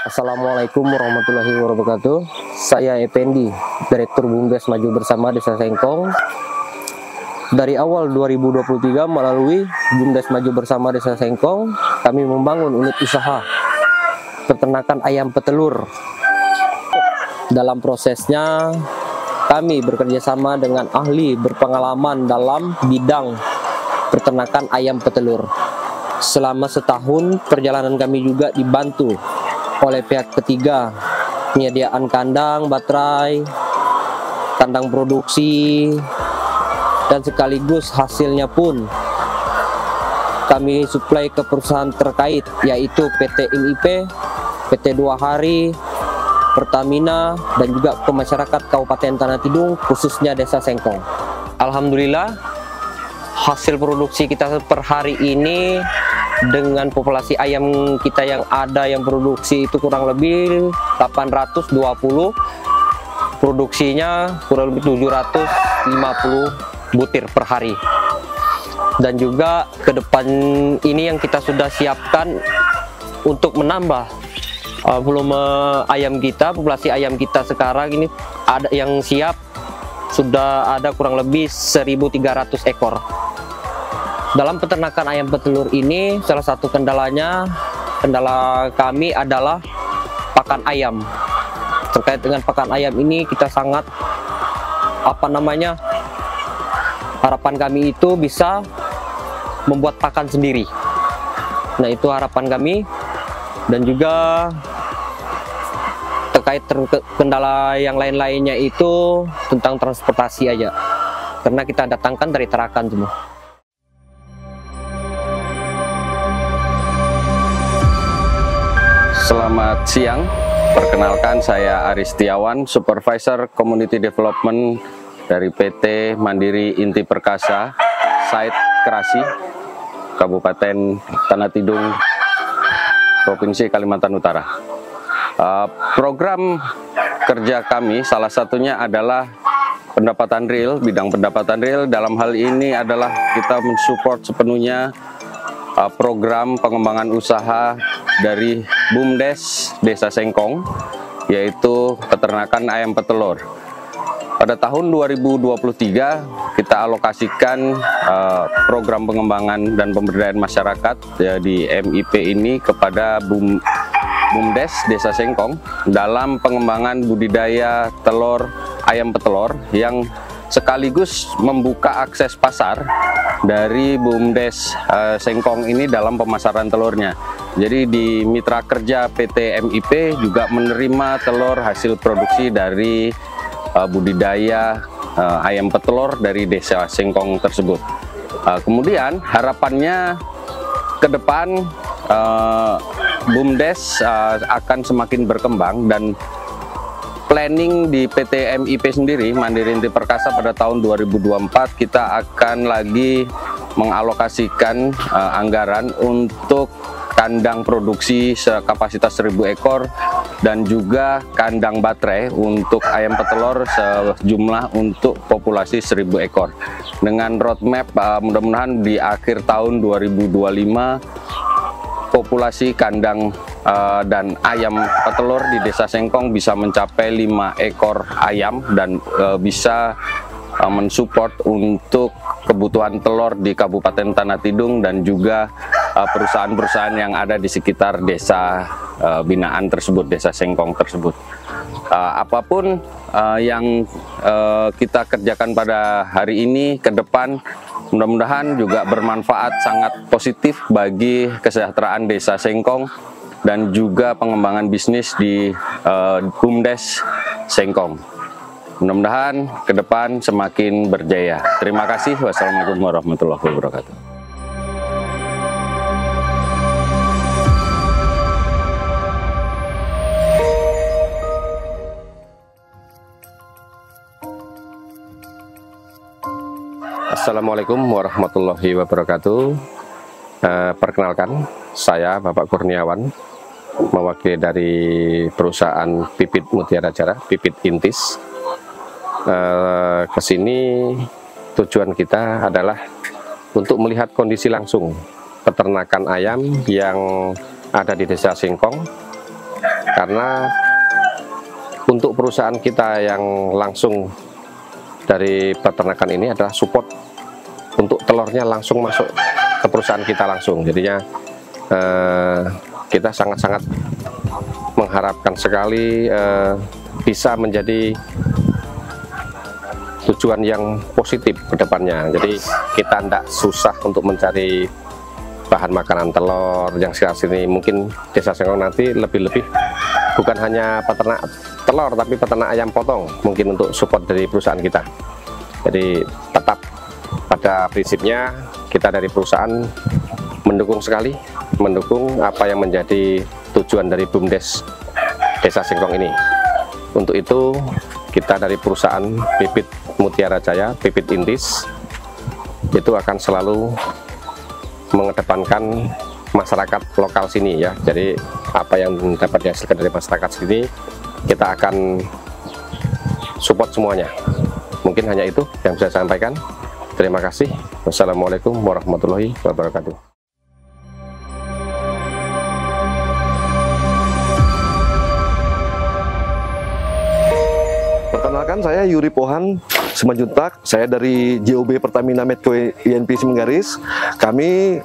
Assalamualaikum warahmatullahi wabarakatuh. Saya Effendi, Direktur BUMDes Maju Bersama Desa Sengkong. Dari awal 2023 melalui BUMDes Maju Bersama Desa Sengkong, kami membangun unit usaha peternakan ayam petelur. Dalam prosesnya, kami bekerjasama dengan ahli berpengalaman dalam bidang peternakan ayam petelur. Selama setahun, perjalanan kami juga dibantu oleh pihak ketiga, penyediaan kandang, baterai, kandang produksi, dan sekaligus hasilnya pun kami suplai ke perusahaan terkait, yaitu PT MIP, PT Dua Hari, Pertamina, dan juga ke masyarakat Kabupaten Tanah Tidung, khususnya Desa Sengkong. Alhamdulillah, hasil produksi kita per hari ini dengan populasi ayam kita yang ada yang produksi itu kurang lebih 820, produksinya kurang lebih 750 butir per hari. Dan juga ke depan ini yang kita sudah siapkan untuk menambah volume ayam kita, populasi ayam kita sekarang ini ada yang siap sudah ada kurang lebih 1.300 ekor. Dalam peternakan ayam petelur ini, salah satu kendala kami adalah pakan ayam. Terkait dengan pakan ayam ini, kita sangat harapan kami itu bisa membuat pakan sendiri. Nah, itu harapan kami. Dan juga terkait kendala yang lain-lainnya itu tentang transportasi aja, karena kita datangkan dari Tarakan semua. Selamat siang, perkenalkan saya Aris Setiawan, Supervisor Community Development dari PT Mandiri Inti Perkasa, Site Kerasi, Kabupaten Tanah Tidung, Provinsi Kalimantan Utara. Program kerja kami salah satunya adalah pendapatan real, bidang pendapatan real. Dalam hal ini adalah kita mensupport sepenuhnya program pengembangan usaha dari BUMDes Desa Sengkong, yaitu peternakan ayam petelur. Pada tahun 2023 kita alokasikan program pengembangan dan pemberdayaan masyarakat ya, di MIP ini kepada BUMDes Desa Sengkong dalam pengembangan budidaya telur ayam petelur yang sekaligus membuka akses pasar dari BUMDes Sengkong ini dalam pemasaran telurnya. Jadi di mitra kerja PT MIP juga menerima telur hasil produksi dari budidaya ayam petelur dari Desa Sengkong tersebut. Kemudian harapannya ke depan BUMDes akan semakin berkembang, dan planning di PT MIP sendiri, Mandiri Inti Perkasa, pada tahun 2024 kita akan lagi mengalokasikan anggaran untuk kandang produksi kapasitas 1.000 ekor dan juga kandang baterai untuk ayam petelur sejumlah untuk populasi 1.000 ekor. Dengan roadmap mudah-mudahan di akhir tahun 2025 populasi kandang dan ayam petelur di Desa Sengkong bisa mencapai 5 ekor ayam dan bisa mensupport untuk kebutuhan telur di Kabupaten Tanah Tidung dan juga perusahaan-perusahaan yang ada di sekitar desa binaan tersebut, Desa Sengkong tersebut. Apapun yang kita kerjakan pada hari ini ke depan, mudah-mudahan juga bermanfaat sangat positif bagi kesejahteraan Desa Sengkong dan juga pengembangan bisnis di BUMDes Sengkong. Mudah-mudahan ke depan semakin berjaya. Terima kasih. Wassalamualaikum warahmatullahi wabarakatuh. Assalamualaikum warahmatullahi wabarakatuh. Perkenalkan, saya Bapak Kurniawan, mewakili dari perusahaan Pipit Mutiara Jara, Pipit Intis. Kesini tujuan kita adalah untuk melihat kondisi langsung peternakan ayam yang ada di Desa Sengkong karena untuk perusahaan kita yang langsung dari peternakan ini adalah support untuk telurnya langsung masuk ke perusahaan kita langsung. Jadinya kita sangat-sangat mengharapkan sekali bisa menjadi tujuan yang positif ke depannya. Jadi kita tidak susah untuk mencari bahan makanan telur yang sekarang sini. Mungkin Desa Sengkong nanti lebih-lebih bukan hanya peternak telur, tapi peternak ayam potong mungkin untuk support dari perusahaan kita. Jadi tetap pada prinsipnya kita dari perusahaan mendukung sekali, mendukung apa yang menjadi tujuan dari BUMDes Desa Sengkong ini. Untuk itu kita dari perusahaan Pipit Mutiara Jaya, Pipit Intis, itu akan selalu mengedepankan masyarakat lokal sini ya. Jadi apa yang dapat dihasilkan dari masyarakat sini kita akan support semuanya. Mungkin hanya itu yang bisa saya sampaikan. Terima kasih. Wassalamualaikum warahmatullahi wabarakatuh. Perkenalkan, saya Yuri Pohan Simanjuntak. Saya dari JOB Pertamina Medco INP Simenggaris. Kami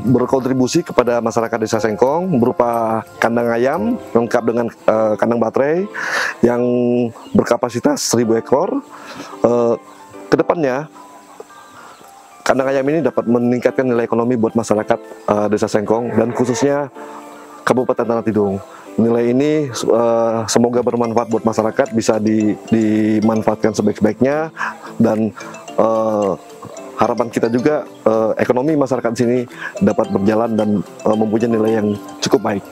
berkontribusi kepada masyarakat Desa Sengkong berupa kandang ayam lengkap dengan kandang baterai yang berkapasitas 1000 ekor. Kedepannya kandang ayam ini dapat meningkatkan nilai ekonomi buat masyarakat Desa Sengkong dan khususnya Kabupaten Tanah Tidung. Nilai ini semoga bermanfaat buat masyarakat, bisa dimanfaatkan sebaik-baiknya, dan harapan kita juga ekonomi masyarakat sini dapat berjalan dan mempunyai nilai yang cukup baik.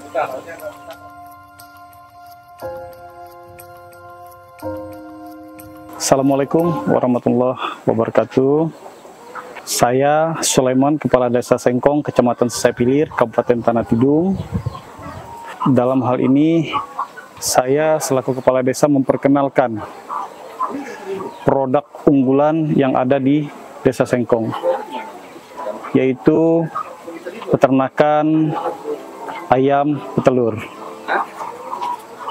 Assalamualaikum warahmatullahi wabarakatuh. Saya Sulaiman, Kepala Desa Sengkong, Kecamatan Sepilir, Kabupaten Tanah Tidung. Dalam hal ini, saya selaku Kepala Desa memperkenalkan produk unggulan yang ada di Desa Sengkong, yaitu peternakan ayam petelur,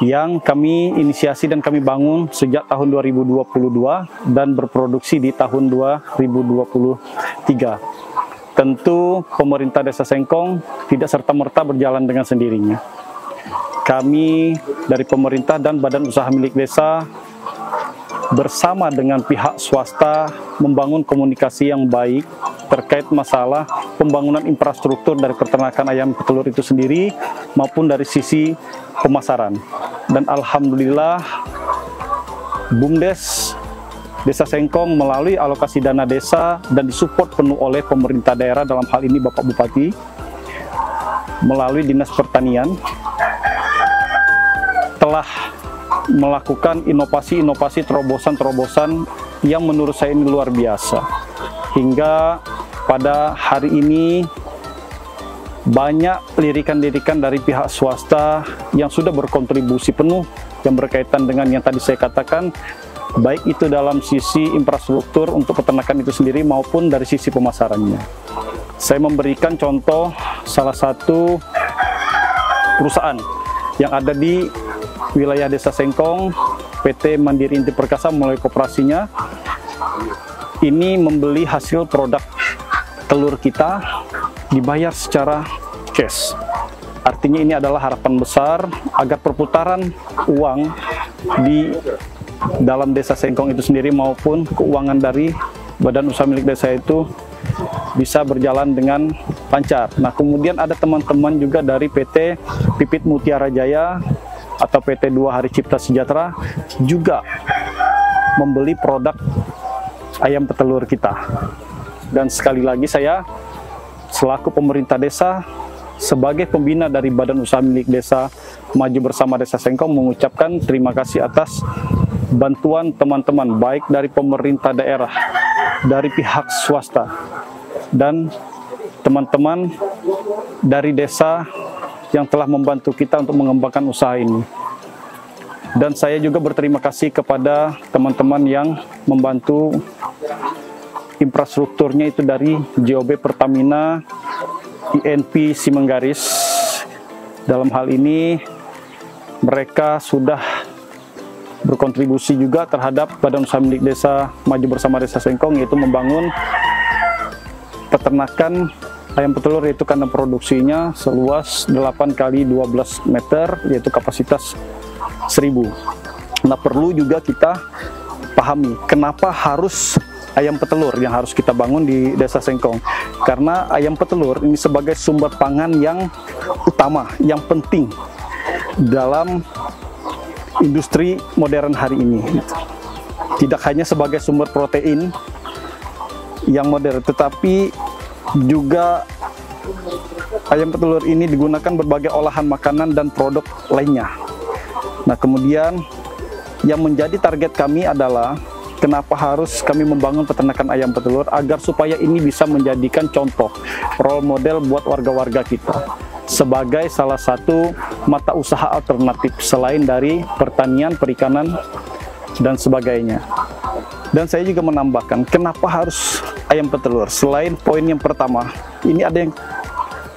yang kami inisiasi dan kami bangun sejak tahun 2022 dan berproduksi di tahun 2023. Tentu pemerintah Desa Sengkong tidak serta-merta berjalan dengan sendirinya. Kami dari pemerintah dan badan usaha milik desa bersama dengan pihak swasta membangun komunikasi yang baik terkait masalah pembangunan infrastruktur dari peternakan ayam petelur itu sendiri maupun dari sisi pemasaran. Dan alhamdulillah BUMDes Desa Sengkong melalui alokasi dana desa dan disupport penuh oleh pemerintah daerah, dalam hal ini Bapak Bupati, melalui Dinas Pertanian, telah melakukan inovasi-inovasi, terobosan-terobosan yang menurut saya ini luar biasa. Hingga pada hari ini banyak lirikan-lirikan dari pihak swasta yang sudah berkontribusi penuh yang berkaitan dengan yang tadi saya katakan, baik itu dalam sisi infrastruktur untuk peternakan itu sendiri maupun dari sisi pemasarannya. Saya memberikan contoh salah satu perusahaan yang ada di wilayah Desa Sengkong, PT Mandiri Inti Perkasa melalui koperasinya, ini membeli hasil produk telur kita dibayar secara cash. Artinya ini adalah harapan besar agar perputaran uang di dalam Desa Sengkong itu sendiri maupun keuangan dari badan usaha milik desa itu bisa berjalan dengan lancar. Nah, kemudian ada teman-teman juga dari PT Pipit Mutiara Jaya atau PT 2 Hari Cipta Sejahtera juga membeli produk ayam petelur kita. Dan sekali lagi saya selaku pemerintah desa sebagai pembina dari Badan Usaha Milik Desa Maju Bersama Desa Sengkong mengucapkan terima kasih atas bantuan teman-teman baik dari pemerintah daerah, dari pihak swasta, dan teman-teman dari desa yang telah membantu kita untuk mengembangkan usaha ini. Dan saya juga berterima kasih kepada teman-teman yang membantu infrastrukturnya itu dari JOB Pertamina INP Simenggaris. Dalam hal ini mereka sudah berkontribusi juga terhadap Badan Usaha Milik Desa Maju Bersama Desa Sengkong, yaitu membangun peternakan ayam petelur, yaitu kandang produksinya seluas 8 kali 12 meter, yaitu kapasitas 1000. Nah, perlu juga kita pahami kenapa harus ayam petelur yang harus kita bangun di Desa Sengkong. Karena ayam petelur ini sebagai sumber pangan yang utama, yang penting dalam industri modern hari ini. Tidak hanya sebagai sumber protein yang modern, tetapi juga ayam petelur ini digunakan berbagai olahan makanan dan produk lainnya. Nah, kemudian yang menjadi target kami adalah kenapa harus kami membangun peternakan ayam petelur, agar supaya ini bisa menjadikan contoh role model buat warga-warga kita sebagai salah satu mata usaha alternatif selain dari pertanian, perikanan, dan sebagainya. Dan saya juga menambahkan kenapa harus ayam petelur. Selain poin yang pertama, ini ada yang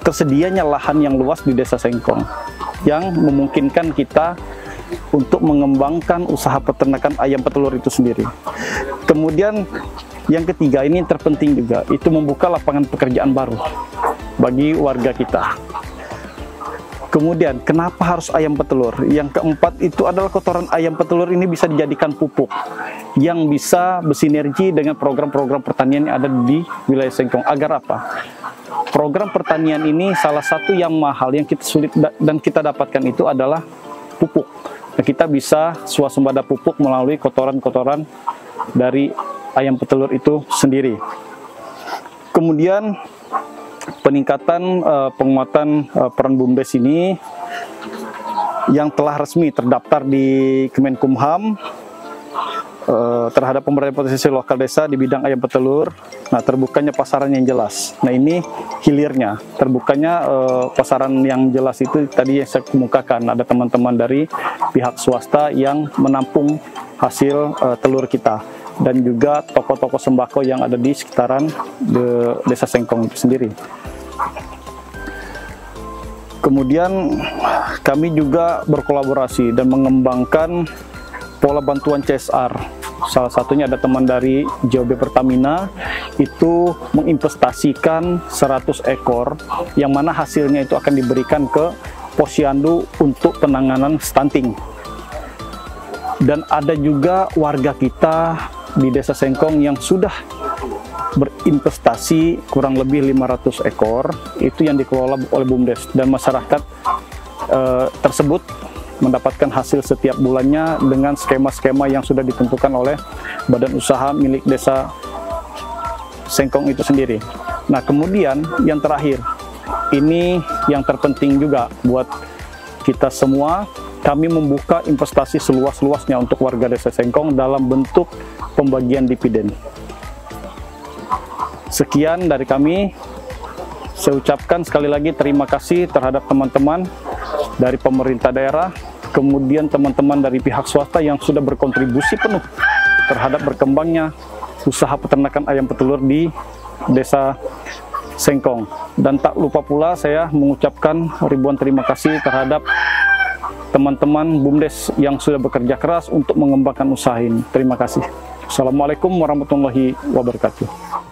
tersedianya lahan yang luas di Desa Sengkong yang memungkinkan kita untuk mengembangkan usaha peternakan ayam petelur itu sendiri. Kemudian yang ketiga, ini terpenting juga, itu membuka lapangan pekerjaan baru bagi warga kita. Kemudian kenapa harus ayam petelur? Yang keempat itu adalah kotoran ayam petelur ini bisa dijadikan pupuk yang bisa bersinergi dengan program-program pertanian yang ada di wilayah Sengkong. Agar apa? Program pertanian ini salah satu yang mahal yang kita sulit dan kita dapatkan itu adalah pupuk. Nah, kita bisa swasembada pupuk melalui kotoran-kotoran dari ayam petelur itu sendiri. Kemudian peningkatan penguatan peran BUMDes ini yang telah resmi terdaftar di Kemenkumham terhadap pemberdayaan potensi lokal desa di bidang ayam petelur. Nah, terbukanya pasaran yang jelas. Nah, ini hilirnya, terbukanya pasaran yang jelas itu tadi yang saya kemukakan, ada teman-teman dari pihak swasta yang menampung hasil telur kita, dan juga toko-toko sembako yang ada di sekitaran Desa Sengkong itu sendiri. Kemudian kami juga berkolaborasi dan mengembangkan pola bantuan CSR. Salah satunya ada teman dari JOB Pertamina, itu menginvestasikan 100 ekor, yang mana hasilnya itu akan diberikan ke posyandu untuk penanganan stunting. Dan ada juga warga kita di Desa Sengkong yang sudah berinvestasi kurang lebih 500 ekor, itu yang dikelola oleh BUMDes, dan masyarakat tersebut mendapatkan hasil setiap bulannya dengan skema-skema yang sudah ditentukan oleh Badan Usaha Milik Desa Sengkong itu sendiri. Nah, kemudian yang terakhir, ini yang terpenting juga buat kita semua, kami membuka investasi seluas-luasnya untuk warga Desa Sengkong dalam bentuk pembagian dividen. Sekian dari kami. Saya ucapkan sekali lagi terima kasih terhadap teman-teman dari pemerintah daerah, kemudian teman-teman dari pihak swasta yang sudah berkontribusi penuh terhadap berkembangnya usaha peternakan ayam petelur di Desa Sengkong. Dan tak lupa pula saya mengucapkan ribuan terima kasih terhadap teman-teman BUMDes yang sudah bekerja keras untuk mengembangkan usaha ini. Terima kasih. Assalamualaikum warahmatullahi wabarakatuh.